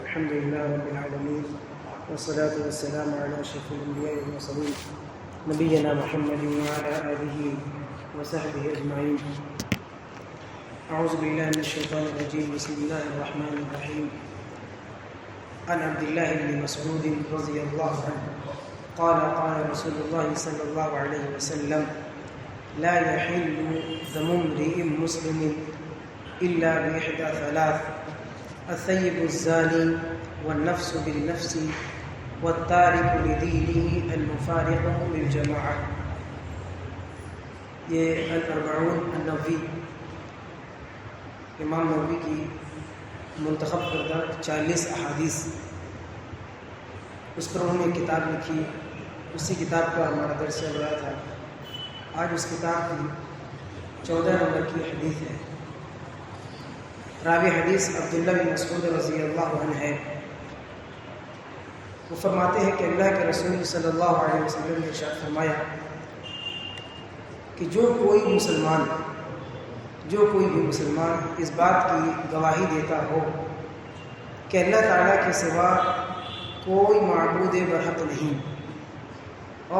الحمد لله رب العالمين والصلاة والسلام على أشرف الأنبياء والمرسلين نبينا محمد وعلى آله وصحبه أجمعين. أعوذ بالله من الشيطان الرجيم. بسم الله الرحمن الرحيم. عن عبد الله بن مسعود رضي الله عنه قال قال رسول الله صلى الله عليه وسلم لا يحل دم امرئ مسلم إلا بإحدى ثلاث: الثيب الزاني والنفس بالنفس والتارك لدينه المفارق للجماعة. یہ الاربعون النووی امام نووی کی منتخب کردہ 40 احادیث، اس پر انہوں نے کتاب لکھی. اسی کتاب کا ہمارا درس چل رہا تھا. آج اس کتاب کی 14 نمبر کی حدیث ہے. راوی حدیث عبداللہ بن مسعود رضی اللہ عنہ ہے. وہ فرماتے ہیں کہ اللہ کے رسول صلی اللہ علیہ وسلم نے ارشاد فرمایا کہ جو کوئی بھی مسلمان اس بات کی گواہی دیتا ہو کہ اللہ تعالیٰ کے سوا کوئی معبود برحق نہیں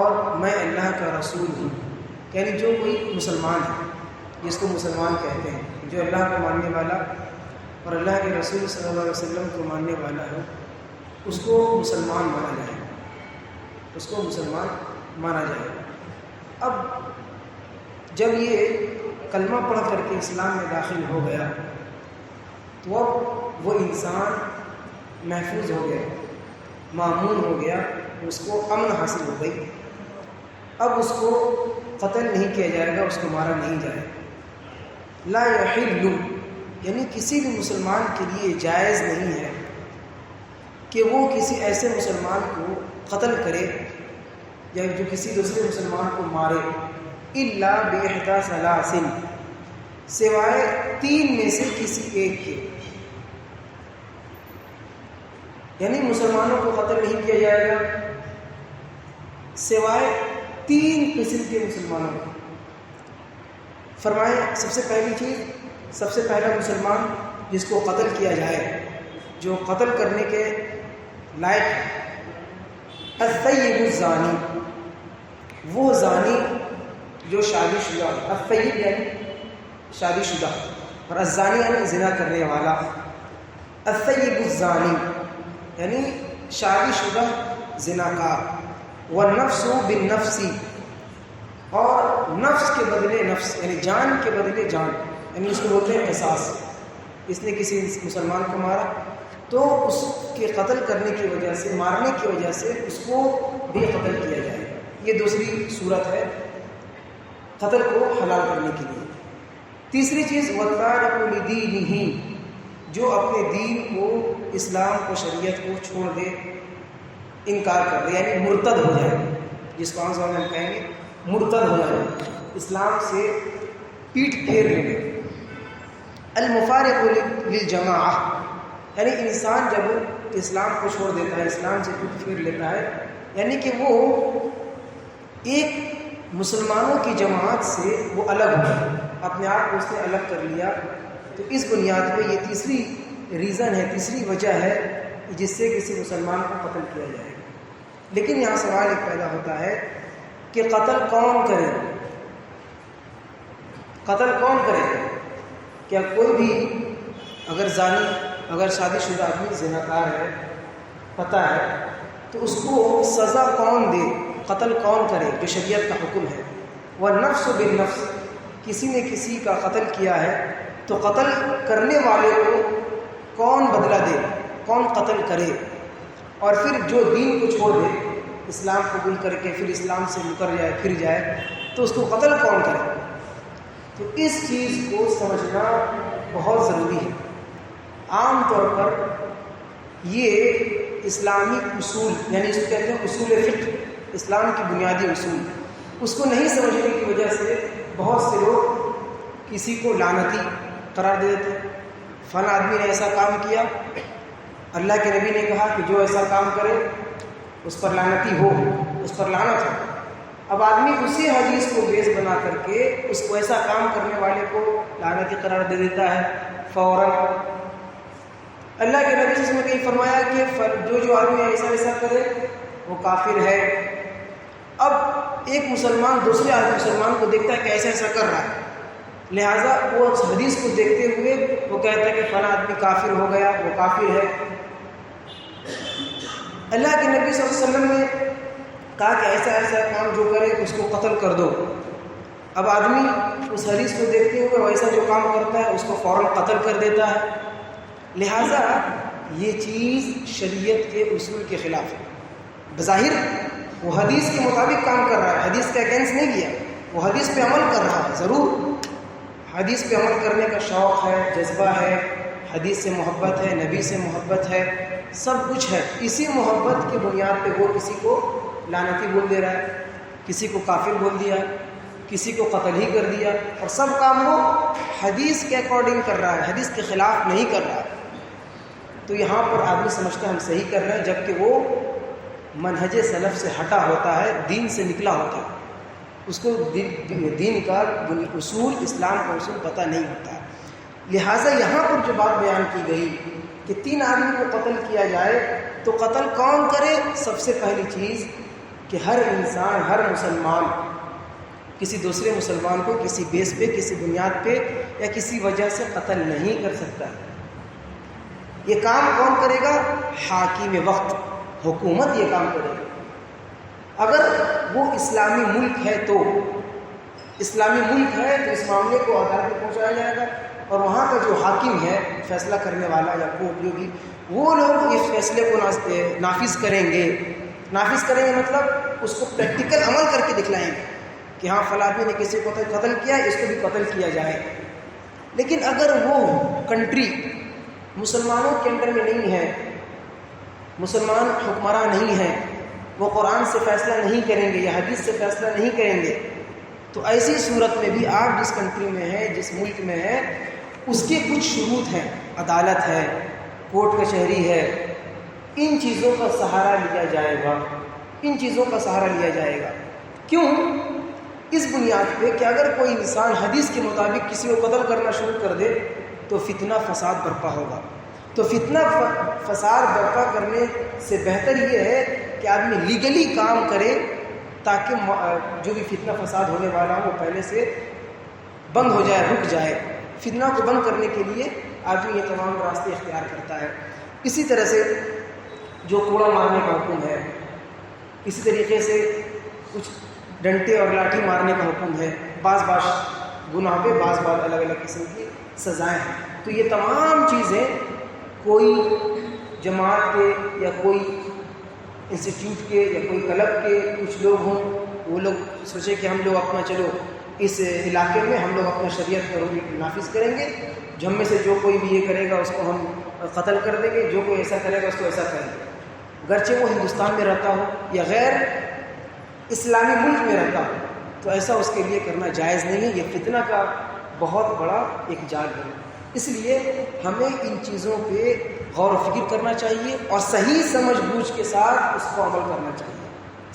اور میں اللہ کا رسول ہوں، یعنی جو کوئی مسلمان ہے جس کو مسلمان کہتے ہیں، جو اللہ کو ماننے والا اور اللہ کے رسول صلی اللہ علیہ وسلم کو ماننے والا ہے، اس کو مسلمان مانا جائے. اب جب یہ کلمہ پڑھ کر کے اسلام میں داخل ہو گیا تو اب وہ انسان محفوظ ہو گیا، مامون ہو گیا، اس کو امن حاصل ہو گئی. اب اس کو قتل نہیں کیا جائے گا، اس کو مارا نہیں جائے گا. لا یحل، یعنی کسی بھی مسلمان کے لیے جائز نہیں ہے کہ وہ کسی ایسے مسلمان کو قتل کرے یا جو کسی دوسرے مسلمان کو مارے، الا باحدی ثلاث، سوائے 3 میں سے کسی ایک کے. یعنی مسلمانوں کو قتل نہیں کیا جائے گا سوائے 3 قسم کے مسلمانوں کو. فرمائے سب سے پہلا مسلمان جس کو قتل کیا جائے، جو قتل کرنے کے لائق ہے، الثیب الزانی، وہ زانی جو شادی شدہ. الثیب یعنی شادی شدہ اور الزانی یعنی زنا کرنے والا. الثیب الزانی یعنی شادی شدہ زناکار. والنفس بالنفس، اور نفس کے بدلے نفس یعنی جان کے بدلے جان، یعنی اس کو بولتے ہیں قصاص. اس نے کسی مسلمان کو مارا تو اس کے قتل کرنے کی وجہ سے، مارنے کی وجہ سے اس کو بھی قتل کیا جائے. یہ دوسری صورت ہے قتل کو حلال کرنے کے لیے. تیسری چیز وَالتَّارِكُ لِدِينِهِ، جو اپنے دین کو، اسلام کو، شریعت کو چھوڑ دے، انکار کر دے، یعنی مرتد ہو جائے، جس کو ہم کہیں گے مرتد ہو جائے، اسلام سے پیٹھ پھیر لے. المفارق للجماعہ، یعنی انسان جب اسلام کو چھوڑ دیتا ہے، اسلام سے پیٹھ پھیر لیتا ہے، یعنی کہ وہ ایک مسلمانوں کی جماعت سے وہ الگ ہو گیا، اپنے آپ کو اس نے الگ کر لیا. تو اس بنیاد پہ یہ تیسری ریزن ہے، تیسری وجہ ہے جس سے کسی مسلمان کو قتل کیا جائے. لیکن یہاں سوال ایک پیدا ہوتا ہے کہ قتل کون کرے؟ کیا کوئی بھی اگر زانی، اگر شادی شدہ آدمی زناکار ہے، پتہ ہے، تو اس کو سزا کون دے، قتل کون کرے جو شریعت کا حکم ہے؟ والنفس بالنفس، کسی نے کسی کا قتل کیا ہے تو قتل کرنے والے کو کون بدلہ دے، کون قتل کرے؟ اور پھر جو دین کو چھوڑ دے، اسلام قبول کر کے پھر اسلام سے مکر جائے، پھر جائے، تو اس کو قتل کون کرے؟ تو اس چیز کو سمجھنا بہت ضروری ہے. عام طور پر یہ اسلامی اصول، یعنی اس کو کہتے ہیں اصول فقہ، اسلام کی بنیادی اصول، اس کو نہیں سمجھنے کی وجہ سے بہت سے لوگ کسی کو لعنتی قرار دے دیتے ہیں. فلاں آدمی نے ایسا کام کیا، اللہ کے نبی نے کہا کہ جو ایسا کام کرے اس پر لعنتی ہو، اس پر لعنت ہو. اب آدمی اسی حدیث کو بیس بنا کر کے اس کو ایسا کام کرنے والے کو لعنتی قرار دے دیتا ہے فوراً. اللہ کے نبی صلی اللہ علیہ وسلم نے کہیں فرمایا کہ جو آدمی ایسا کرے وہ کافر ہے۔ اب ایک مسلمان دوسرے مسلمان کو دیکھتا ہے کہ ایسا کر رہا ہے، لہٰذا وہ اس حدیث کو دیکھتے ہوئے وہ کہتا ہے کہ فلاں آدمی کافر ہو گیا، وہ کافر ہے۔ اللہ کے نبی صلی اللہ علیہ وسلم نے کہا کہ ایسا کام جو کرے اس کو قتل کر دو۔ اب آدمی اس حدیث کو دیکھتے ہوئے ویسا جو کام کرتا ہے اس کو فوراً قتل کر دیتا ہے، لہٰذا یہ چیز شریعت کے اصول کے خلاف ہے۔ بظاہر وہ حدیث کے مطابق کام کر رہا ہے، حدیث کے اگینسٹ نہیں کیا، وہ حدیث پہ عمل کر رہا ہے، ضرور حدیث پہ عمل کرنے کا شوق ہے، جذبہ ہے، حدیث سے محبت ہے، نبی سے محبت ہے، سب کچھ ہے۔ اسی محبت کی بنیاد پہ وہ کسی کو لعنتی بول دے رہا ہے، کسی کو کافر بول دیا، کسی کو قتل ہی کر دیا، اور سب کام وہ حدیث کے اکارڈنگ کر رہا ہے، حدیث کے خلاف نہیں کر رہا ہے۔ تو یہاں پر آدمی سمجھتا ہے ہم صحیح کر رہے ہیں، جبکہ وہ منہج سلف سے ہٹا ہوتا ہے، دین سے نکلا ہوتا ہے، اس کو دین کا اصول، اسلام کا اصول پتہ نہیں ہوتا ہے۔ لہٰذا یہاں پر جو بات بیان کی گئی کہ 3 آدمی کو قتل کیا جائے، تو قتل کون کرے؟ سب سے پہلی چیز کہ ہر انسان، ہر مسلمان کسی دوسرے مسلمان کو کسی بیس پہ، کسی بنیاد پہ یا کسی وجہ سے قتل نہیں کر سکتا۔ یہ کام کون کرے گا؟ حاکم وقت، حکومت یہ کام کرے گا۔ اگر وہ اسلامی ملک ہے تو اس معاملے کو عدالت میں پہنچایا جائے گا، اور وہاں کا جو حاکم ہے، فیصلہ کرنے والا یا کورٹ جو بھی، وہ لوگ اس فیصلے کو نافذ کریں گے مطلب اس کو پریکٹیکل عمل کر کے دکھلائیں گے کہ ہاں فلاں آدمی نے کسی کو قتل کیا، اس کو بھی قتل کیا جائے۔ لیکن اگر وہ کنٹری مسلمانوں کے انڈر میں نہیں ہے، مسلمان حکمراں نہیں ہیں، وہ قرآن سے فیصلہ نہیں کریں گے یا حدیث سے فیصلہ نہیں کریں گے، تو ایسی صورت میں بھی آپ جس کنٹری میں ہیں، جس ملک میں ہیں، اس کے کچھ شروط ہیں، عدالت ہے، کورٹ کچہری ہے، ان چیزوں کا سہارا لیا جائے گا۔ کیوں؟ اس بنیاد پہ کہ اگر کوئی انسان حدیث کے مطابق کسی کو قتل کرنا شروع کر دے تو فتنہ فساد برپا ہوگا۔ تو فتنہ فساد برپا کرنے سے بہتر یہ ہے کہ آدمی لیگلی کام کرے، تاکہ جو بھی فتنہ فساد ہونے والا ہو وہ پہلے سے بند ہو جائے، رک جائے۔ فتنہ کو بند کرنے کے لیے آدمی یہ تمام راستے اختیار کرتا ہے۔ اسی طرح سے جو کوڑا مارنے کا حکم ہے، اسی طریقے سے کچھ ڈنٹے اور لاٹھی مارنے کا حکم ہے، بعض گناہ پہ بعض الگ الگ قسم کی سزائیں ہیں۔ تو یہ تمام چیزیں کوئی جماعت کے یا کوئی انسٹیٹیوٹ کے یا کوئی کلب کے کچھ لوگ ہوں، وہ لوگ سوچے کہ ہم لوگ اپنا چلو اس علاقے میں ہم لوگ اپنا شریعت کا نافذ کریں گے، ہم میں سے جو کوئی بھی یہ کرے گا اس کو ہم قتل کر دیں گے، جو کوئی ایسا کرے گا اس کو ایسا کریں گے، گرچہ وہ ہندوستان میں رہتا ہو یا غیر اسلامی ملک میں رہتا ہو، تو ایسا اس کے لیے کرنا جائز نہیں ہے۔ یہ فتنہ کا بہت بڑا ایک جال ہے۔ اس لیے ہمیں ان چیزوں پہ غور و فکر کرنا چاہیے اور صحیح سمجھ بوجھ کے ساتھ اس کو عمل کرنا چاہیے۔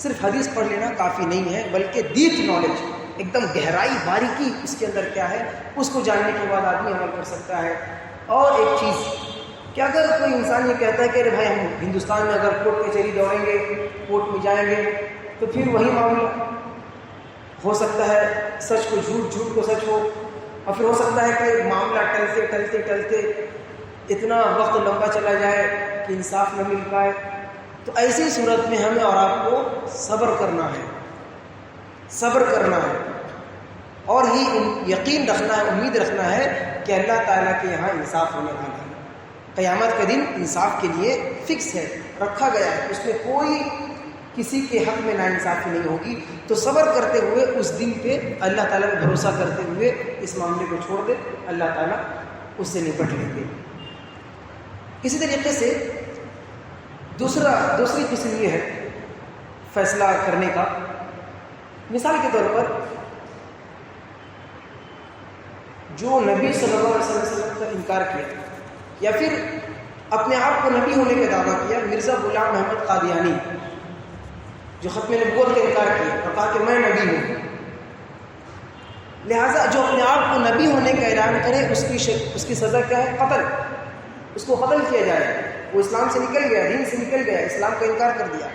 صرف حدیث پڑھ لینا کافی نہیں ہے، بلکہ ڈیپ نالج، ایک دم گہرائی، باریکی اس کے اندر کیا ہے، اس کو جاننے کے بعد آدمی عمل کر سکتا ہے۔ اور ایک چیز کہ اگر کوئی انسان یہ کہتا ہے کہ ارے بھائی ہم ہندوستان میں اگر کورٹ کچہری دوڑیں گے، کورٹ میں جائیں گے، تو پھر وہی معاملہ ہو سکتا ہے، سچ کو جھوٹ، جھوٹ کو سچ ہو، اور پھر ہو سکتا ہے کہ معاملہ ٹلتے اتنا وقت لمبا چلا جائے کہ انصاف نہ مل پائے۔ تو ایسی صورت میں ہمیں اور آپ کو صبر کرنا ہے اور یہ یقین رکھنا ہے، امید رکھنا ہے کہ اللہ تعالیٰ کے یہاں انصاف ہونے والا ہے۔ قیامت کا دن انصاف کے لیے فکس ہے، رکھا گیا ہے، اس میں کوئی کسی کے حق میں ناانصافی نہیں ہوگی۔ تو صبر کرتے ہوئے اس دن پہ اللہ تعالیٰ پہ بھروسہ کرتے ہوئے اس معاملے کو چھوڑ دے، اللہ تعالیٰ اس سے نپٹ لیں گے۔ اسی طریقے سے دوسری قسم یہ ہے فیصلہ کرنے کا، مثال کے طور پر جو نبی صلی اللہ علیہ وسلم کا انکار کیا یا پھر اپنے آپ کو نبی ہونے کا دعویٰ کیا، مرزا غلام محمد قادیانی جو ختم نبوت کا انکار کیا اور کہا کہ میں نبی ہوں، لہٰذا جو اپنے آپ کو نبی ہونے کا اعلان کرے اس کی سزا کیا ہے؟ قتل۔ اس کو قتل کیا جائے، وہ اسلام سے نکل گیا، دین سے نکل گیا، اسلام کا انکار کر دیا.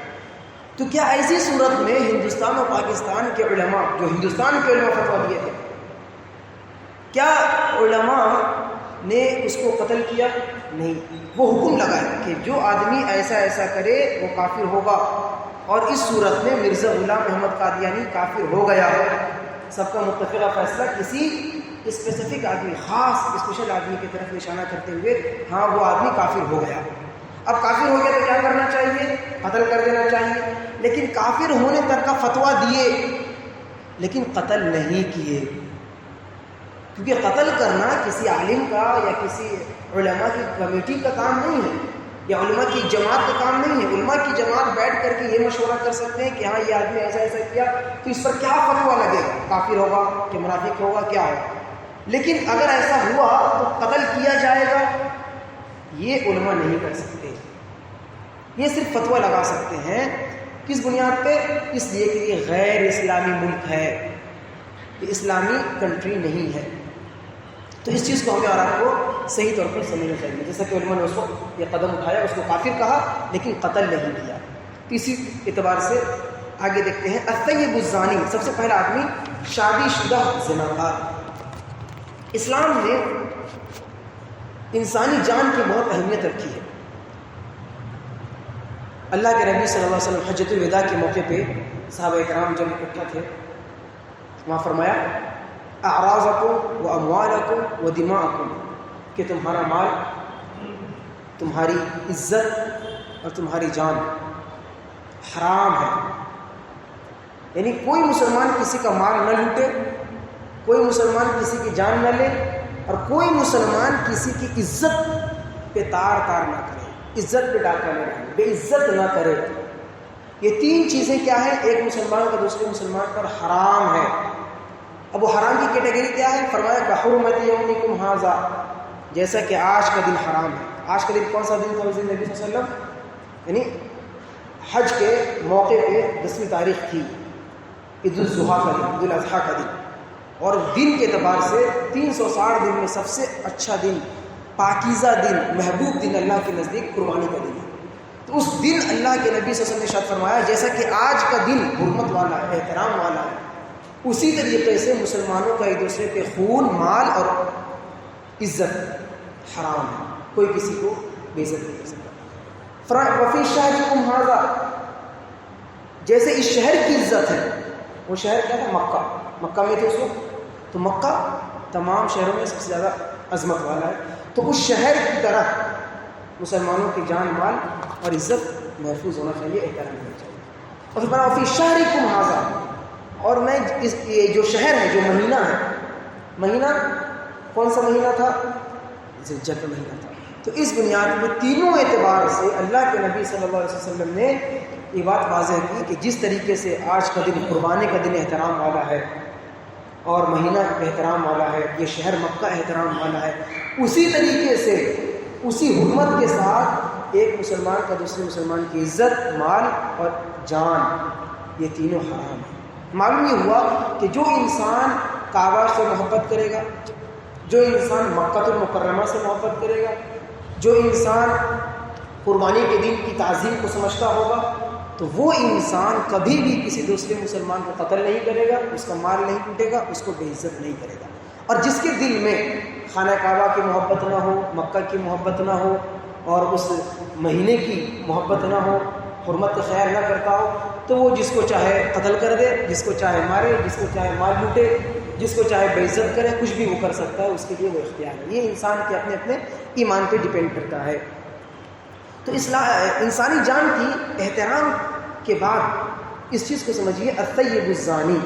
تو کیا ایسی صورت میں ہندوستان اور پاکستان کے علماء، جو ہندوستان کے علماء فتویٰ دیے تھے، کیا علماء نے اس کو قتل کیا؟ نہیں. وہ حکم لگائے کہ جو آدمی ایسا ایسا کرے وہ کافر ہوگا، اور اس صورت میں مرزا غلام محمد قادیانی کافر ہو گیا. سب کا متفقہ فیصلہ کسی اسپیسیفک آدمی، خاص اسپیشل آدمی کی طرف نشانہ کرتے ہوئے، ہاں وہ آدمی کافر ہو گیا. اب کافر ہو گیا تو کیا کرنا چاہیے؟ قتل کر دینا چاہیے. لیکن کافر ہونے تک کا فتویٰ دیے لیکن قتل نہیں کیے، کیونکہ قتل کرنا کسی عالم کا یا کسی علماء کی کمیٹی کا کام نہیں ہے، یا علماء کی جماعت کا کام نہیں ہے. علماء کی جماعت بیٹھ کر کے یہ مشورہ کر سکتے ہیں کہ ہاں یہ آدمی ایسا ایسا کیا تو اس پر کیا فتویٰ لگے گا، کافر ہوگا کہ منافق ہوگا، کیا ہوگا. لیکن اگر ایسا ہوا تو قتل کیا جائے گا، یہ علماء نہیں کر سکتے. یہ صرف فتویٰ لگا سکتے ہیں. کس بنیاد پہ؟ اس لیے کہ یہ غیر اسلامی ملک ہے، یہ اسلامی کنٹری نہیں ہے. تو اس چیز کو ہمیں اور آپ کو صحیح طور پر سمجھنا چاہیے. جیسا کہ علماء نے اس وقت یہ قدم اٹھایا، اس کو کافر کہا لیکن قتل نہیں کیا. اسی اعتبار سے آگے دیکھتے ہیں. الطیب الزانی، سب سے پہلا آدمی شادی شدہ زناکار. اسلام نے انسانی جان کی بہت اہمیت رکھی ہے. اللہ کے نبی صلی اللہ علیہ وسلم حجۃ الوداع کے موقع پہ صحابہ کرام جب اکٹھا تھے، وہاں فرمایا اعراضکم و اموالکم و دماءکم، کہ تمہارا مال، تمہاری عزت اور تمہاری جان حرام ہے. یعنی کوئی مسلمان کسی کا مال نہ لوٹے، کوئی مسلمان کسی کی جان نہ لے، اور کوئی مسلمان کسی کی عزت پہ تار نہ کرے، عزت پہ ڈاکہ نہ ڈالے، بے عزت نہ کرے. یہ تین چیزیں کیا ہیں؟ ایک مسلمان کا دوسرے مسلمان پر حرام ہے. اب وہ حرام کی کیٹیگری کیا ہے؟ فرمایا کحرمت یومکم ھذا، جیسا کہ آج کا دن حرام ہے. آج کا دن کون سا دن تھا اس دن نبی صلی اللہ علیہ وسلم؟ یعنی حج کے موقع پہ 10ویں تاریخ تھی، عید الاضحیٰ کا دن، عید الاضحیٰ کا دن. اور دن کے اعتبار سے 360 دن میں سب سے اچھا دن، پاکیزہ دن، محبوب دن اللہ کے نزدیک قربانی کا دن ہے. تو اس دن اللہ کے نبی صلی اللہ علیہ وسلم نے ارشاد فرمایا جیسا کہ آج کا دن حرمت والا ہے، احترام والا ہے، اسی طریقے سے مسلمانوں کا ایک دوسرے پہ خون، مال اور عزت حرام ہے. کوئی کسی کو بے عزت نہیں کر سکتا. وفی شہرکم ھذا، جیسے اس شہر کی عزت ہے. وہ شہر کیا تھا؟ مکہ. مکہ میں تھے اس وقت، تو مکہ تمام شہروں میں سب سے زیادہ عظمت والا ہے. تو اس شہر کی طرح مسلمانوں کی جان، مال اور عزت محفوظ ہونا چاہیے، احترام ہونا چاہیے. اور پھر فی شہرکم ھذا، اور میں یہ جو شہر ہے، جو مہینہ ہے، مہینہ کون سا مہینہ تھا؟ ذی الحجہ کا مہینہ تھا. تو اس بنیاد پہ تینوں اعتبار سے اللہ کے نبی صلی اللہ علیہ وسلم نے یہ بات واضح کی کہ جس طریقے سے آج کا دن قربانی کا دن احترام والا ہے اور مہینہ احترام والا ہے، یہ شہر مکہ احترام والا ہے، اسی طریقے سے اسی حرمت کے ساتھ ایک مسلمان کا دوسرے مسلمان کی عزت، مال اور جان، یہ تینوں حرام ہیں. معلوم یہ ہوا کہ جو انسان کعبہ سے محبت کرے گا، جو انسان مکہ المکرمہ سے محبت کرے گا، جو انسان قربانی کے دن کی تعظیم کو سمجھتا ہوگا، تو وہ انسان کبھی بھی کسی دوسرے مسلمان کو قتل نہیں کرے گا، اس کا مال نہیں ٹوٹے گا، اس کو بے عزت نہیں کرے گا. اور جس کے دل میں خانہ کعبہ کی محبت نہ ہو، مکہ کی محبت نہ ہو، اور اس مہینے کی محبت نہ ہو، حرمت کا خیال نہ کرتا ہو، تو وہ جس کو چاہے قتل کر دے، جس کو چاہے مارے، جس کو چاہے مال لوٹے، جس کو چاہے بے عزت کرے، کچھ بھی وہ کر سکتا ہے. اس کے لیے وہ اختیار ہے. یہ انسان کے اپنے اپنے ایمان پہ ڈیپینڈ کرتا ہے. تو انسانی جان کی احترام کے بعد اس چیز کو سمجھیے، الطیب الزانی،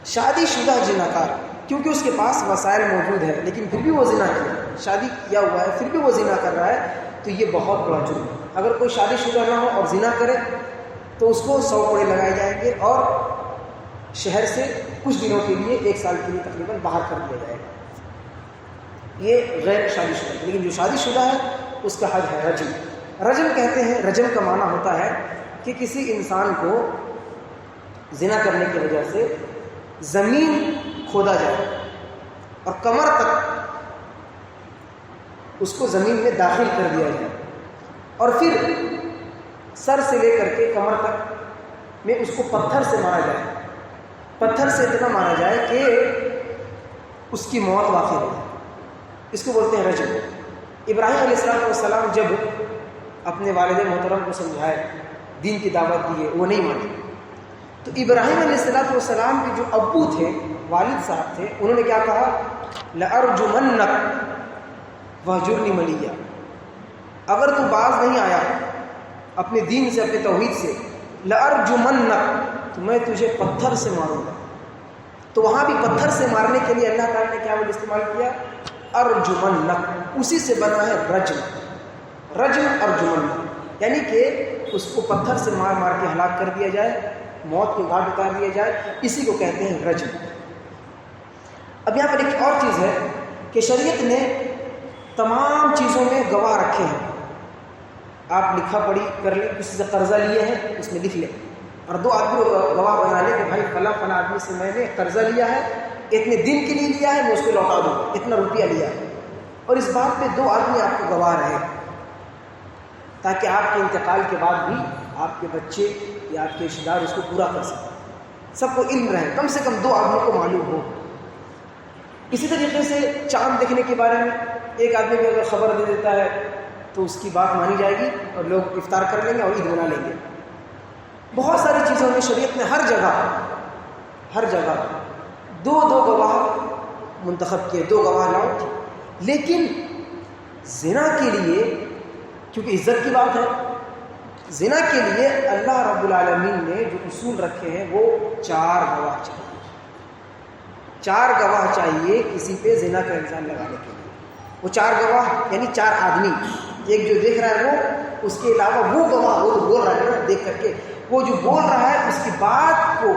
شادی شدہ زناکار، کیونکہ اس کے پاس وسائل موجود ہے لیکن پھر بھی وہ زنا کیا، شادی کیا ہوا ہے پھر بھی وہ زنا کر رہا ہے، تو یہ بہت بڑا جرم ہے. اگر کوئی شادی شدہ نہ ہو اور زنا کرے تو اس کو 100 کوڑے لگائے جائیں گے اور شہر سے کچھ دنوں کے لیے، 1 سال کے لیے تقریباً باہر کر دیا جائے گا. یہ غیر شادی شدہ. لیکن جو شادی شدہ ہے اس کا حد ہے رجم. رجم کہتے ہیں، رجم کا معنی ہوتا ہے کہ کسی انسان کو زنا کرنے کی وجہ سے زمین کھودا جائے اور کمر تک اس کو زمین میں داخل کر دیا جائے اور پھر سر سے لے کر کے کمر تک میں اس کو پتھر سے مارا جائے، پتھر سے اتنا مارا جائے کہ اس کی موت واقع ہو جائے. اس کو بولتے ہیں رجم. ابراہیم علیہ السلام جب اپنے والد محترم کو سمجھائے، دین کی دعوت دی ہے، وہ نہیں مانے، تو ابراہیم علیہ السلام کے جو ابو تھے، والد صاحب تھے، انہوں نے کیا کہا؟ لَأَرْجُمَنَّكَ وَاهْجُرْنِي مَلِيًّا، اگر تو باز نہیں آیا اپنے دین سے، اپنے توحید سے، لَأَرْجُمَنَّكَ، تو میں تجھے پتھر سے ماروں گا. تو وہاں بھی پتھر سے مارنے کے لیے اللہ تعالیٰ نے کیا ورڈ استعمال کیا؟ ارجمنک. اسی سے بنا ہے رجم. رجم ارجمنک، یعنی کہ اس کو پتھر سے مار مار کے ہلاک کر دیا جائے، موت کے گھاٹ اتار دیا جائے، اسی کو کہتے ہیں رجم. اب یہاں پر ایک اور چیز ہے کہ شریعت نے تمام چیزوں میں گواہ رکھے ہیں. آپ لکھا پڑھی کر لیں، کسی سے قرضہ لیے ہیں اس میں لکھ لیں، اور دو آدمی گواہ بنا لیں کہ بھائی فلاں فلاں آدمی سے میں نے قرضہ لیا ہے، اتنے دن کے لیے لیا ہے، میں اس کو لوٹا دوں، اتنا روپیہ لیا ہے، اور اس بات پہ دو آدمی آپ کو گواہ رہے، تاکہ آپ کے انتقال کے بعد بھی آپ کے بچے یا آپ کے رشتہ دار اس کو پورا کر سکیں، سب کو علم رہے، کم سے کم دو آدمی کو معلوم ہو. اسی طریقے سے چاند دیکھنے کے بارے میں ایک آدمی کو اگر خبر دے دیتا ہے تو اس کی بات مانی جائے گی اور لوگ افطار کر لیں گے اور عید منا لیں گے. بہت ساری چیزوں میں شریعت نے ہر جگہ دو گواہ منتخب کیے، دو گواہ لاؤ. لیکن زنا کے لیے، کیونکہ عزت کی بات ہے، زنا کے لیے اللہ رب العالمین نے جو اصول رکھے ہیں وہ 4 گواہ چاہیے. 4 گواہ چاہیے کسی پہ زنا کا الزام لگانے کے لیے. وہ 4 گواہ یعنی 4 آدمی، ایک جو دیکھ رہا ہے وہ، اس کے علاوہ وہ گواہ، وہ تو بول رہا ہے نا دیکھ کر کے، وہ جو بول رہا ہے اس کی بات کو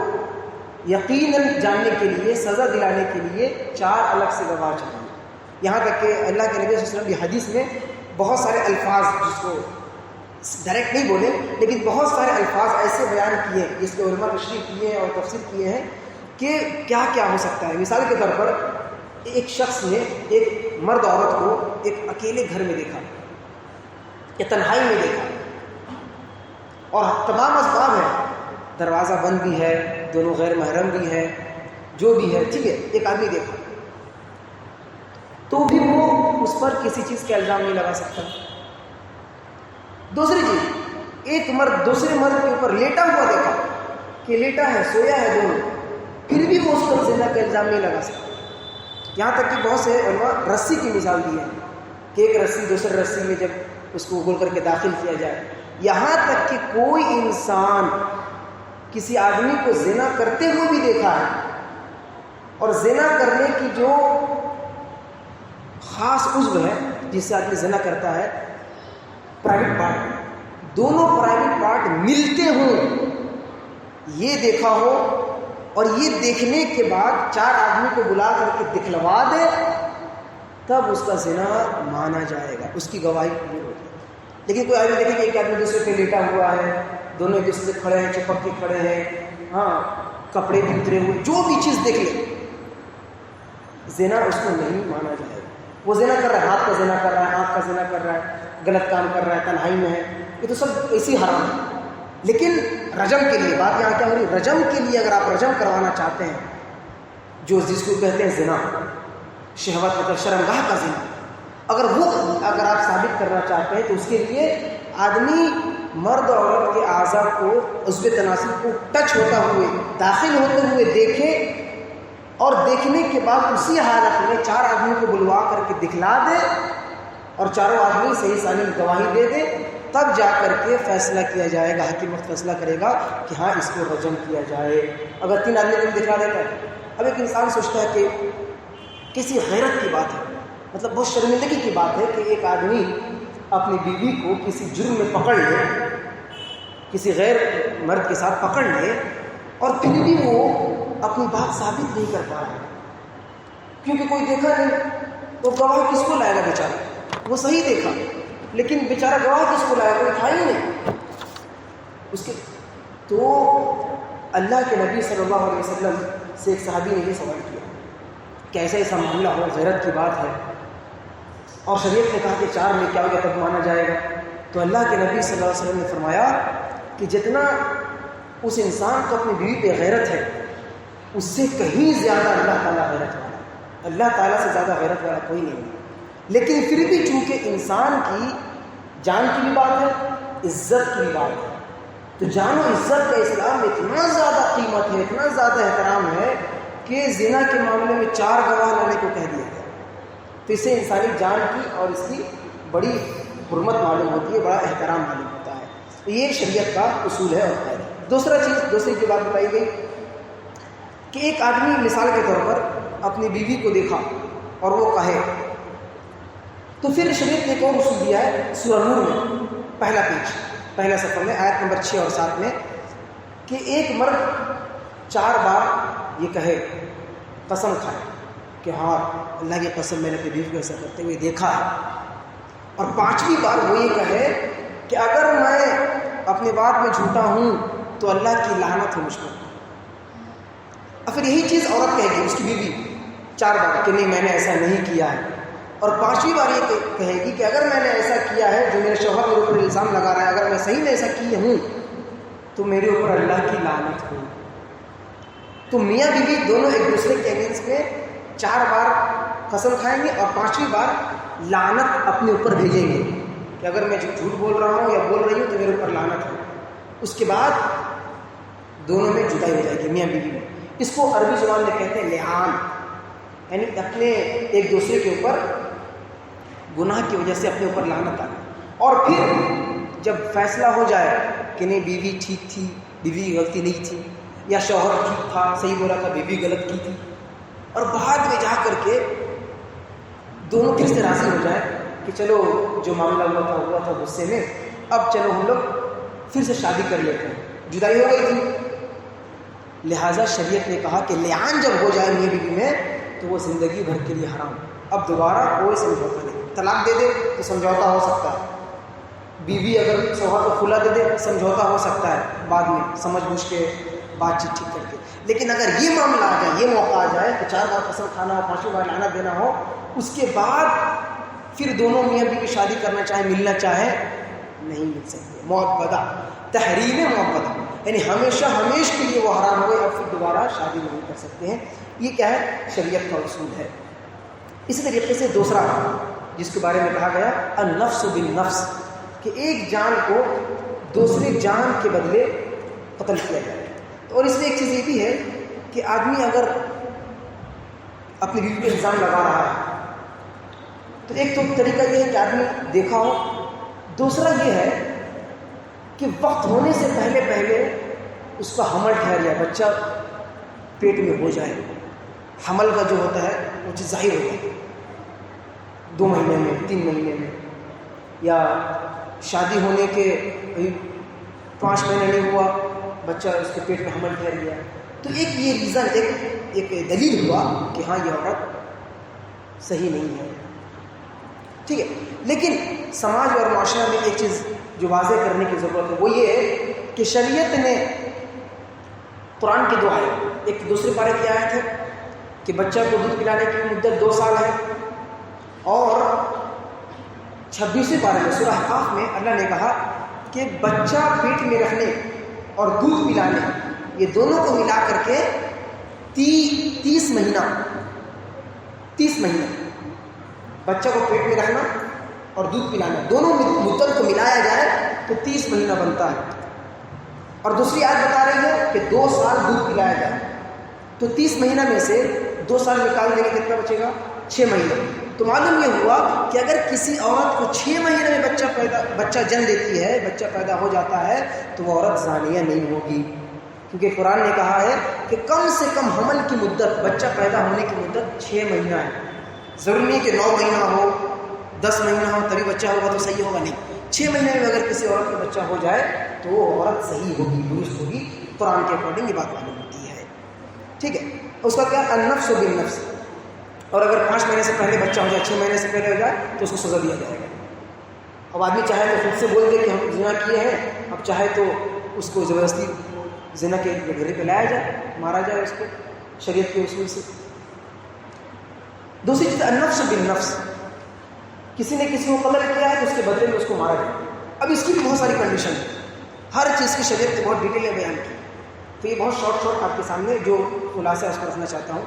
یقیناً جاننے کے لیے، سزا دلانے کے لیے 4 الگ سے گواہ چاہیے. یہاں تک کہ اللہ کے نبی صلی اللہ علیہ وسلم کی حدیث میں بہت سارے الفاظ، جس کو ڈائریکٹ نہیں بولے لیکن بہت سارے الفاظ ایسے بیان کیے جس کے علماء تشریح کیے ہیں اور تفسیر کیے ہیں کہ کیا کیا ہو سکتا ہے. مثال کے طور پر ایک شخص نے ایک مرد عورت کو ایک اکیلے گھر میں دیکھا یا تنہائی میں دیکھا، اور تمام اسباب ہیں، دروازہ بند بھی ہے، دونوں غیر محرم بھی ہے، جو بھی ہے، ٹھیک ہے، ایک آدمی دیکھا تو بھی وہ اس پر کسی چیز کا الزام نہیں لگا سکتا. دوسری چیز، ایک مرد دوسرے مرد کے اوپر لیٹا ہوا دیکھا کہ لیٹا ہے، سویا ہے دونوں، پھر بھی وہ اس پر زنا کا الزام نہیں لگا سکتا. یہاں تک کہ بہت سے علماء رسی کی مثال دی ہے کہ ایک رسی دوسرے رسی میں جب اس کو اگل کر کے داخل کیا جائے. یہاں تک کہ کوئی انسان کسی آدمی کو زنا کرتے ہوئے بھی دیکھا ہے، اور زنا کرنے کی جو خاص عضو ہے جس سے آدمی زنا کرتا ہے، پرائیویٹ پارٹ، دونوں پرائیویٹ پارٹ ملتے ہوں، یہ دیکھا ہو، اور یہ دیکھنے کے بعد 4 آدمی کو بلا کر کے دکھلوا دے، تب اس کا زنا مانا جائے گا، اس کی گواہی قبول ہوگی. لیکن کوئی آدمی دیکھے کہ ایک آدمی دوسرے پہ لیٹا ہوا ہے، دونوں ایک دوسرے سے کھڑے ہیں، چپک کے کھڑے ہیں، ہاں کپڑے بھی اترے ہوئے، جو بھی چیز دیکھ لے، زنا اس کو نہیں مانا جائے گا. وہ زنا کر رہا ہے، ہاتھ کا زنا کر رہا ہے، آنکھ کا زنا کر رہا ہے، غلط کام کر رہا ہے، تنہائی میں ہے، یہ تو سب ایسی حرام ہے. لیکن رجم کے لیے بات یہاں کیا ہو رہی ہے؟ رجم کے لیے اگر آپ رجم کروانا چاہتے ہیں، جس کو کہتے ہیں زنا، شہوت مطلب شرمگاہ کا زنا، اگر آپ ثابت کرنا چاہتے ہیں تو اس کے لیے آدمی مرد اور عورت کے اعضاء کو، عضو تناسل کو ٹچ ہوتا ہوئے، داخل ہوتے ہوئے دیکھے، اور دیکھنے کے بعد اسی حالت میں 4 آدمی کو بلوا کر کے دکھلا دے، اور چاروں آدمی صحیح سالم گواہی دے دے، تب جا کر کے فیصلہ کیا جائے گا. حاکم وقت فیصلہ کرے گا کہ ہاں اس کو رجم کیا جائے. اگر 3 آدمی کو دکھلا دیتا ہے، اب ایک انسان سوچتا ہے کہ کسی غیرت کی بات ہے، مطلب بہت شرمندگی کی بات ہے کہ ایک آدمی اپنی بیوی کو کسی جرم میں پکڑ لے، کسی غیر مرد کے ساتھ پکڑ لے، اور پھر بھی وہ اپنی بات ثابت نہیں کر پا رہا، کیونکہ کوئی دیکھا نہیں. تو گواہ کس کو لائے گا بیچارہ؟ وہ صحیح دیکھا لیکن بیچارہ گواہ کس کو لائے گا؟ کوئی تھا ہی نہیں اس کے. تو اللہ کے نبی صلی اللہ علیہ وسلم سے ایک صحابی نے یہ سوال کیا کہ ایسا معاملہ ہو، غیرت کی بات ہے، اور شریعت نے کہا کہ 4 میں کیا ہو گیا تب مانا جائے گا. تو اللہ کے نبی صلی اللہ علیہ وسلم نے فرمایا کہ جتنا اس انسان کو اپنی بیوی پہ غیرت ہے اس سے کہیں زیادہ اللہ تعالیٰ غیرت والا ہے. اللہ تعالیٰ سے زیادہ غیرت والا کوئی نہیں ہے. لیکن پھر بھی چونکہ انسان کی جان کی بھی بات ہے, عزت کی بھی بات ہے, تو جان و عزت کا اسلام میں اتنا زیادہ قیمت ہے, اتنا زیادہ احترام ہے کہ زنا کے معاملے میں 4 گواہ لانے کو کہہ دیا گیا. تو اس سے انسانی جان کی اور اس کی بڑی حرمت معلوم ہوتی ہے, بڑا احترام معلوم ہوتا ہے. تو یہ شریعت کا اصول ہے. اور ہے دوسری جو بات بتائی گئی کہ ایک آدمی مثال کے طور پر اپنی بیوی کو دیکھا اور وہ کہے, تو پھر شریعت نے ایک اور اصول دیا ہے سورہ نور میں پہلا پیج پہلا صفحہ میں آیت نمبر 6 اور 7 میں کہ ایک مرد 4 بار یہ کہے, قسم کھائے کہ ہاں اللہ کی قسم میں نے اپنی بیوی کو ایسا کرتے ہوئے دیکھا ہے, اور 5ویں بار وہ یہ کہے کہ اگر میں اپنے بات میں جھوٹا ہوں تو اللہ کی لعنت ہے مجھ پر. اور پھر یہی چیز عورت کہے گی اس کی بیوی 4 بار کہ نہیں میں نے ایسا نہیں کیا ہے, اور 5ویں بار یہ کہے گی کہ اگر میں نے ایسا کیا ہے جو میرے شوہر میرے اوپر الزام لگا رہا ہے, اگر میں صحیح میں ایسا کی ہوں تو میرے اوپر اللہ کی لعنت ہو. تو میاں بیوی دونوں ایک دوسرے کے اگینسٹ میں 4 بار قسم کھائیں گے اور 5ویں بار لعنت اپنے اوپر بھیجیں گے کہ اگر میں جھوٹ بول رہا ہوں یا بول رہی ہوں تو میرے اوپر لعنت ہو. اس کے بعد دونوں میں جدائی ہو جائے گی میاں بیوی میں. اس کو عربی زبان میں کہتے ہیں لعان, یعنی اپنے ایک دوسرے کے اوپر گناہ کی وجہ سے اپنے اوپر لعنت آ. اور پھر جب فیصلہ ہو جائے کہ نہیں بیوی ٹھیک تھی, بیوی کی غلطی نہیں تھی, یا شوہر ٹھیک تھا صحیح بولا تھا بیوی غلط کی تھی, اور بعد میں جا کر کے دونوں پھر سے راضی ہو جائے کہ چلو جو معاملہ ہوا تھا غصے میں, اب چلو ہم لوگ پھر سے شادی کر لیتے ہیں, جدائی ہو گئی تھی. لہٰذا شریعت نے کہا کہ لعان جب ہو جائے میاں بیوی میں تو وہ زندگی بھر کے لیے حرام. اب دوبارہ کوئی سمجھوتا نہیں. طلاق دے دے تو سمجھوتا ہو سکتا ہے, بیوی اگر شوہر کو کھلا دے دے سمجھوتا ہو سکتا ہے بعد میں سمجھ بوجھ کے بات چیت ٹھیک کر کے. لیکن اگر یہ معاملہ آ جائے, یہ موقع آ جائے کہ 4 بار قسم کھانا ہو, 5ویں بار لعنت دینا ہو, اس کے بعد پھر دونوں میاں بیوی شادی کرنا چاہے, ملنا چاہے, نہیں مل سکتے. معبدہ, تحریم معبدہ, یعنی ہمیشہ کے لیے وہ حرام ہوئے, اب پھر دوبارہ شادی نہیں کر سکتے ہیں. یہ کیا ہے؟ شریعت کا اصول ہے. اسی طریقے سے دوسرا جس کے بارے میں کہا گیا النفس بالنفس, کہ ایک جان کو دوسرے جان کے بدلے قتل کیا جائے. اور اس میں ایک چیز یہ بھی ہے کہ آدمی اگر اپنی بیوی پہ الزام لگا رہا ہے تو ایک تو طریقہ یہ ہے کہ آدمی دیکھا ہو, دوسرا یہ ہے کہ وقت ہونے سے پہلے اس کا حمل ٹھہر جائے, بچہ پیٹ میں ہو جائے. حمل کا جو ہوتا ہے وہ چیز ظاہر ہوتا ہے 2 مہینے میں, 3 مہینے میں, یا شادی ہونے کے 5 مہینے نہیں ہوا بچہ اس کے پیٹ میں حمل ٹھہر گیا. تو ایک یہ ریزن, ایک دلیل ہوا کہ ہاں یہ عورت صحیح نہیں ہے. ٹھیک ہے, لیکن سماج اور معاشرہ میں ایک چیز جو واضح کرنے کی ضرورت ہے وہ یہ ہے کہ شریعت نے قرآن کی 2 آیت, ایک دوسرے پارے کی آیت ہے کہ بچہ کو دودھ پلانے کی مدت 2 سال ہے, اور 26ویں پارے میں سورہ احقاف میں اللہ نے کہا کہ بچہ پیٹ میں رکھنے اور دودھ پلانے یہ دونوں کو ملا کر کے 30 مہینہ بچہ کو پیٹ میں رکھنا اور دودھ پلانا, دونوں مدت کو ملایا جائے تو 30 مہینہ بنتا ہے. اور دوسری آیت بتا رہی ہے کہ 2 سال دودھ پلایا جائے, تو 30 مہینہ میں سے 2 سال نکال دیں گے کتنا بچے گا؟ 6 مہینے. تو معلوم یہ ہوا کہ اگر کسی عورت کو 6 مہینے میں بچہ جن لیتی ہے, بچہ پیدا ہو جاتا ہے, تو وہ عورت زانیہ نہیں ہوگی, کیونکہ قرآن نے کہا ہے کہ کم سے کم حمل کی مدت, بچہ پیدا ہونے کی مدت 6 مہینہ ہے. ضروری نہیں کہ 9 مہینہ ہو, 10 مہینہ ہو تبھی بچہ ہوگا تو صحیح ہوگا, نہیں. 6 مہینے میں اگر کسی عورت کا بچہ ہو جائے تو وہ عورت صحیح ہوگی, درست ہوگی. قرآن کے اکارڈنگ یہ بات معلوم ہوتی ہے. ٹھیک ہے, اس کا کیا النفس بالنفس. اور اگر 5 مہینے سے پہلے بچہ ہو جائے, 6 مہینے سے پہلے ہو جائے تو اس کو سزا دیا جائے گا. اب آدمی چاہے تو خود سے بول دے کہ ہم زنا کیے ہیں, اب چاہے تو اس کو زبردستی زنا کے گھیرے پہ لایا جائے, مارا جائے اس کو شریعت کے اصول سے. دوسری چیز النفس بالنفس, کسی نے کسی کو قتل کیا ہے تو اس کے بدلے میں اس کو مارا جائے. اب اس کی بھی بہت ساری کنڈیشن ہے, ہر چیز کی شریعت نے بہت ڈیٹیل میں بیان کی. تو یہ بہت شارٹ آپ کے سامنے جو خلاصہ اس کو رکھنا چاہتا ہوں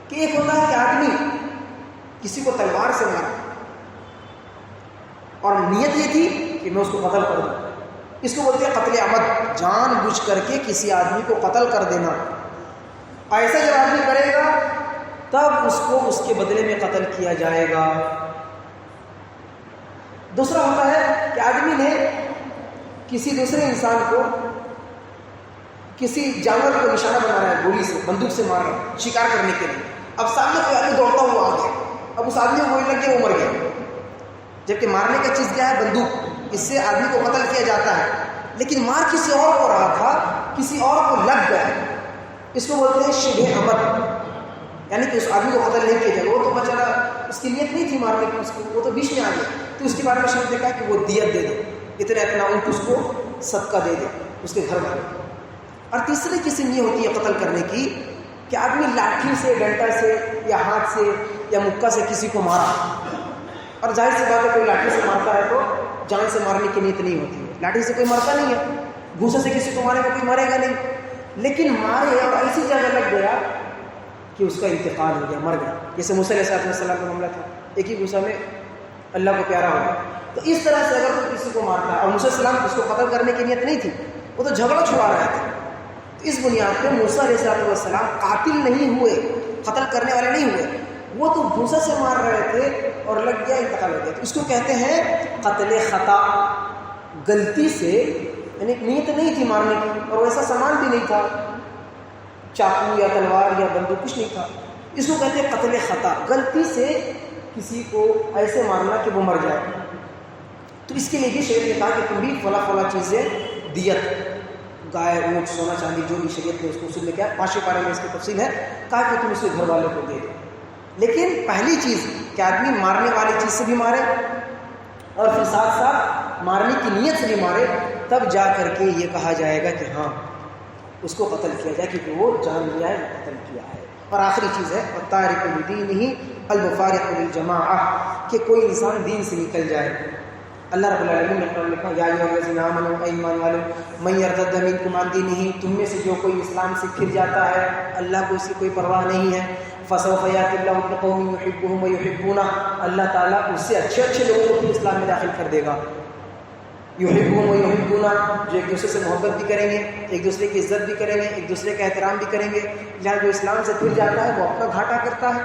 کہ ایک ہوتا ہے کہ آدمی کسی کو تلوار سے مارا اور نیت یہ تھی کہ میں اس کو قتل کر دوں, اس کو بولتے ہیں قتل عمد, جان بوجھ کر کے کسی آدمی کو قتل کر دینا. ایسا جب آدمی کرے گا تب اس کو اس کے بدلے میں قتل کیا جائے گا. دوسرا ہوتا ہے کہ آدمی نے کسی دوسرے انسان کو کسی جانور کو نشانہ بنا رہا ہے, گولی سے بندوق سے مار رہا ہے شکار کرنے کے لیے. اب سامنے کوئی آدمی دوڑتا ہوا آ گیا, اب اس آدمی کو گولی لگ گیا, وہ مر گیا. جبکہ مارنے کا چیز کیا ہے؟ بندوق. اس سے آدمی کو قتل کیا جاتا ہے, لیکن مار کسی اور کو رہا تھا, کسی اور کو لگ گیا. اس کو بولتے ہیں شبہ عمد, یعنی کہ اس آدمی کو قتل نہیں کیا جائے. وہ تو بیچارہ اس کی نیت نہیں تھی مارنے کی, اس کو وہ تو بیچ میں آ گیا. تو اس کے بارے میں شریعت نے کہا کہ وہ دیت دے دے, اتنا اونٹ اس کو صدقہ دے دے اس کے گھر والے. اور تیسری قسم یہ ہوتی ہے قتل کرنے کی کہ آدمی لاٹھی سے, ڈنڈا سے یا ہاتھ سے یا مکہ سے کسی کو مارا. اور ظاہر سی بات ہے کوئی لاٹھی سے مارتا ہے تو جان سے مارنے کی نیت نہیں ہوتی ہے. لاٹھی سے کوئی مرتا نہیں ہے, گھوسے سے کسی کو مارے گا کوئی مرے گا نہیں. لیکن مارے اور ایسی جگہ لگ گیا کہ اس کا انتقال ہو گیا, مر گیا. جیسے موسیٰ علیہ السلام کا معاملہ تھا, ایک ہی گھوسا میں اللہ کو پیارا ہو گیا. تو اس طرح سے اگر کوئی کسی کو مارتا ہے, اور موسیٰ علیہ السلام اس کو قتل کرنے کی نیت نہیں تھی, وہ تو جھگڑا چھڑا رہے تھے, تو اس بنیاد پہ موسیٰ علیہ السلام قاتل نہیں ہوئے, قتل کرنے والے نہیں ہوئے. وہ تو گھوسا سے مار رہے تھے اور لگ گیا, انتقال ہو گیا. تو اس کو کہتے ہیں قتل خطا, غلطی سے, یعنی نیت نہیں تھی مارنے کی, اور ویسا سامان بھی نہیں تھا, چاقو یا تلوار یا بندوق کچھ نہیں تھا. اس کو کہتے ہیں قتل خطا, غلطی سے کسی کو ایسے مارنا کہ وہ مر جائے. تو اس کے لیے بھی شریعت نے کہا کہ تم بھی فلاں فلاں چیزیں دیت, گائے, اونٹ, سونا چاندی, جو بھی شریعت نے اس کو اصول میں کیا, 5 پارے میں اس کی تفصیل ہے, کہا کہ تم اسے گھر والوں کو دے دو. لیکن پہلی چیز کہ آدمی مارنے والی چیز سے بھی مارے اور پھر ساتھ ساتھ مارنے کی نیت سے بھی مارے, تب جا کر کے یہ کہا جائے گا کہ ہاں اس کو قتل کیا جائے, کیونکہ وہ جان لیا ہے, وہ قتل کیا ہے. اور آخری چیز ہے التارک لدینہ المفارق للجماعہ, کہ کوئی انسان دین سے نکل جائے. اللہ رب العالمین نے قرآن میں کہا یا ایھا الذین آمنوا, اے ایمان والو, من یرتد منکم عن دینہ, تم میں سے جو کوئی اسلام سے پھر جاتا ہے, اللہ کو اس کی کوئی پرواہ نہیں ہے, فسوف یأتی اللہ بقوم یحبهم ویحبونہ, اللہ تعالیٰ اس سے اچھے لوگوں کو اسلام میں داخل کر دے گا. یحبهم ویحبونہ, جو ایک دوسرے سے محبت بھی کریں گے, ایک دوسرے کی عزت بھی کریں گے, ایک دوسرے کا احترام بھی کریں گے. جہاں جو اسلام سے پھر جاتا ہے وہ اپنا گھاٹا کرتا ہے.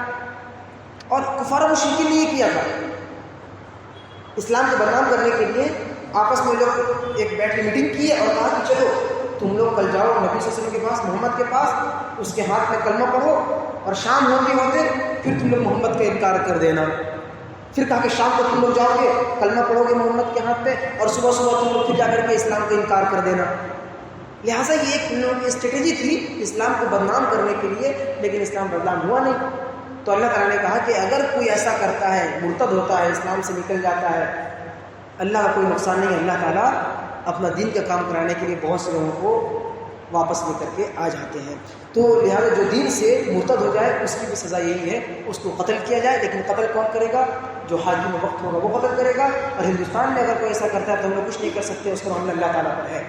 اور کفار و مشرکین نے یہ کیا تھا, اسلام کو بدنام کرنے کے لیے آپس میں لوگ ایک بیٹھ کے میٹنگ کی اور کہا کہ چلو تم لوگ کل جاؤ نبی صلی اللہ علیہ وسلم کے پاس, محمد کے پاس, اس کے ہاتھ میں کلمہ پڑھو, اور شام ہوتے پھر تم لوگ محمد کا انکار کر دینا. پھر کہا کہ شام کو تم لوگ جاؤ گے, کلمہ پڑھو گے محمد کے ہاتھ پہ, اور صبح تم لوگ پھر جا کر کے اسلام کا انکار کر دینا. لہٰذا یہ ایک ان لوگوں کی اسٹریٹجی تھی اسلام کو بدنام کرنے کے لیے, لیکن اسلام بدنام ہوا نہیں. تو اللہ تعالیٰ نے کہا کہ اگر کوئی ایسا کرتا ہے, مرتد ہوتا ہے, اسلام سے نکل جاتا ہے, اللہ کا کوئی نقصان نہیں. اللہ تعالیٰ اپنا دین کا کام کرانے کے لیے بہت سے لوگوں کو واپس لے کر کے آ جاتے ہیں. تو لہٰذا جو دین سے مرتد ہو جائے اس کی بھی سزا یہی ہے, اس کو قتل کیا جائے. لیکن قتل کون کرے گا؟ جو حاکم وقت ہوگا وہ قتل کرے گا. اور ہندوستان میں اگر کوئی ایسا کرتا ہے تو ہم لوگ کچھ نہیں کر سکتے, اس کا معاملہ اللہ تعالیٰ پر ہے,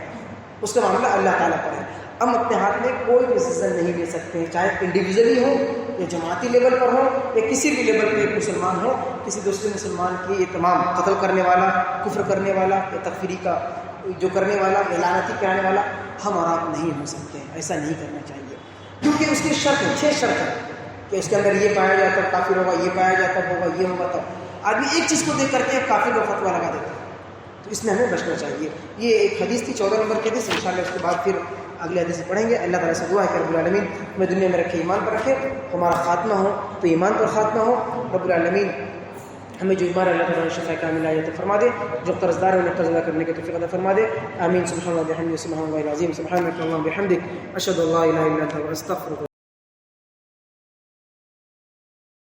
اس کا معاملہ اللہ تعالیٰ پر ہے. ہم اپنے ہاتھ میں کوئی ڈیسیزن نہیں لے سکتے, چاہے انڈیویژلی ہو یا جماعتی لیول پر ہو یا کسی بھی لیول پہ ایک مسلمان ہو کسی دوسرے مسلمان کی یہ تمام قتل کرنے والا, کفر کرنے والا یا تکفیری کا جو کرنے والا, اعلاناتی کرانے والا, ہم اور آپ نہیں ہو سکتے. ایسا نہیں کرنا چاہیے, کیونکہ اس کی شرط 6 شرط ہے کہ اس کے اندر یہ پایا جاتا ہے کافر ہوگا, یہ پایا جاتا ہوگا, یہ ہوگا. تب آدمی ایک چیز کو دیکھ کر کے کافر کا فتویٰ لگا دیتا ہے, تو اس میں ہمیں بچنا چاہیے. یہ ایک حدیث تھی 14 نمبر کی حدیث, انشاءاللہ اس کے بعد پھر اگلے حدیث پڑھیں گے. اللہ تعالیٰ سے دعا ہے کہ رب العالمین ہمیں دنیا میں رکھے, ایمان پر رکھے, ہمارا خاتمہ ہو تو ایمان پر خاتمہ ہو. رب العالمین ہمیں جو ایمان اللہ تعالیٰ شفا کاملہ عطا فرما دے, جو قرض دار انہیں قرض ادا کرنے کی توفیق عطا فرما دے. آمین. سبحان اللہ بحمدہ, سبحان اللہ العظیم, سبحانک اللہم وبحمدک, اشہد ان لا الہ الا انت استغفرک.